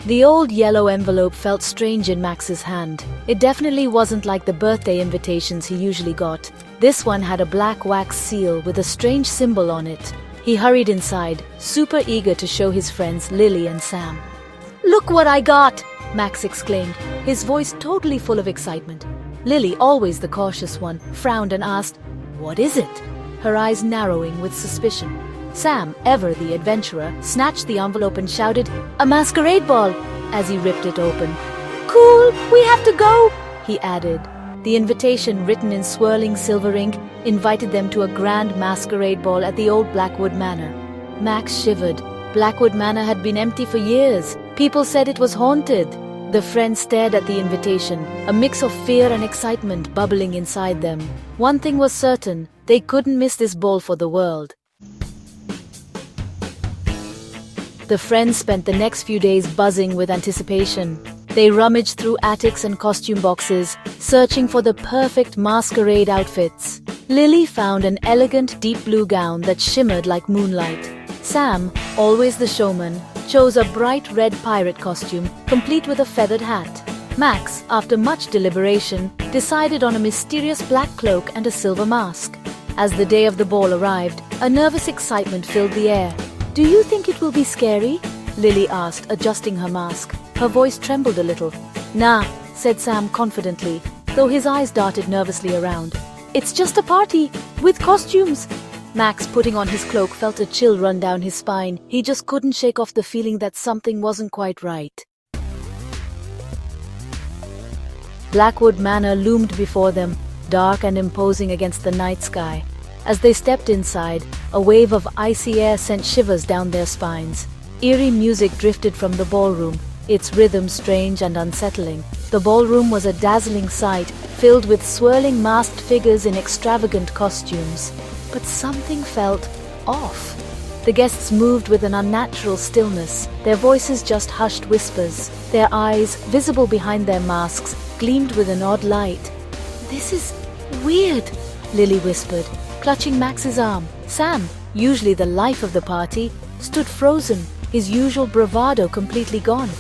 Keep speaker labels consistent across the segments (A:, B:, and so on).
A: The old yellow envelope felt strange in Max's hand. It definitely wasn't like the birthday invitations he usually got. This one had a black wax seal with a strange symbol on it. He hurried inside, super eager to show his friends Lily and Sam. "Look what I got!" Max exclaimed, his voice totally full of excitement. Lily, always the cautious one, frowned and asked, "What is it?" her eyes narrowing with suspicion. Sam, ever the adventurer, snatched the envelope and shouted, "A masquerade ball!" as he ripped it open. "Cool, we have to go!" he added. The invitation, written in swirling silver ink, invited them to a grand masquerade ball at the old Blackwood Manor. Max shivered. Blackwood Manor had been empty for years. People said it was haunted. The friends stared at the invitation, a mix of fear and excitement bubbling inside them. One thing was certain, they couldn't miss this ball for the world. The friends spent the next few days buzzing with anticipation. They rummaged through attics and costume boxes, searching for the perfect masquerade outfits. Lily found an elegant deep blue gown that shimmered like moonlight. Sam, always the showman, chose a bright red pirate costume, complete with a feathered hat. Max, after much deliberation, decided on a mysterious black cloak and a silver mask. As the day of the ball arrived, a nervous excitement filled the air. "Do you think it will be scary?" Lily asked, adjusting her mask. Her voice trembled a little. "Nah," said Sam confidently, though his eyes darted nervously around. "It's just a party, with costumes." Max, putting on his cloak, felt a chill run down his spine. He just couldn't shake off the feeling that something wasn't quite right. Blackwood Manor loomed before them, dark and imposing against the night sky. As they stepped inside, a wave of icy air sent shivers down their spines. Eerie music drifted from the ballroom, its rhythm strange and unsettling. The ballroom was a dazzling sight, filled with swirling masked figures in extravagant costumes. But something felt off. The guests moved with an unnatural stillness, their voices just hushed whispers. Their eyes, visible behind their masks, gleamed with an odd light. "This is weird," Lily whispered, clutching Max's arm. Sam, usually the life of the party, stood frozen, his usual bravado completely gone.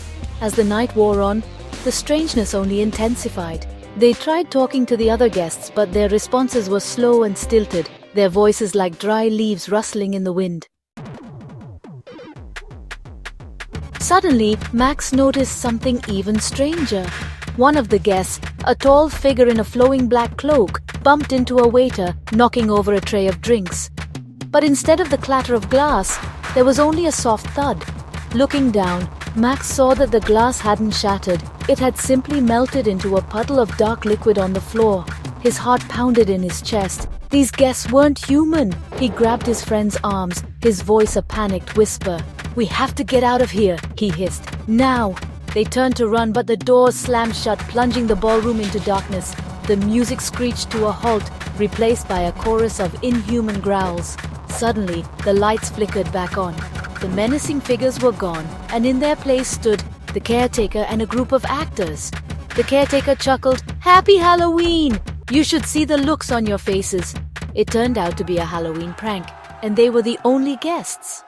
A: As the night wore on, the strangeness only intensified. They tried talking to the other guests, but their responses were slow and stilted, their voices like dry leaves rustling in the wind. Suddenly, Max noticed something even stranger. One of the guests, a tall figure in a flowing black cloak, bumped into a waiter, knocking over a tray of drinks. But instead of the clatter of glass, there was only a soft thud. Looking down, Max saw that the glass hadn't shattered. It had simply melted into a puddle of dark liquid on the floor. His heart pounded in his chest. These guests weren't human. He grabbed his friend's arms, his voice a panicked whisper. "We have to get out of here," he hissed. "Now!" They turned to run, but the doors slammed shut, plunging the ballroom into darkness. The music screeched to a halt, replaced by a chorus of inhuman growls. Suddenly, the lights flickered back on. The menacing figures were gone, and in their place stood the caretaker and a group of actors. The caretaker chuckled, "Happy Halloween! You should see the looks on your faces." It turned out to be a Halloween prank, and they were the only guests.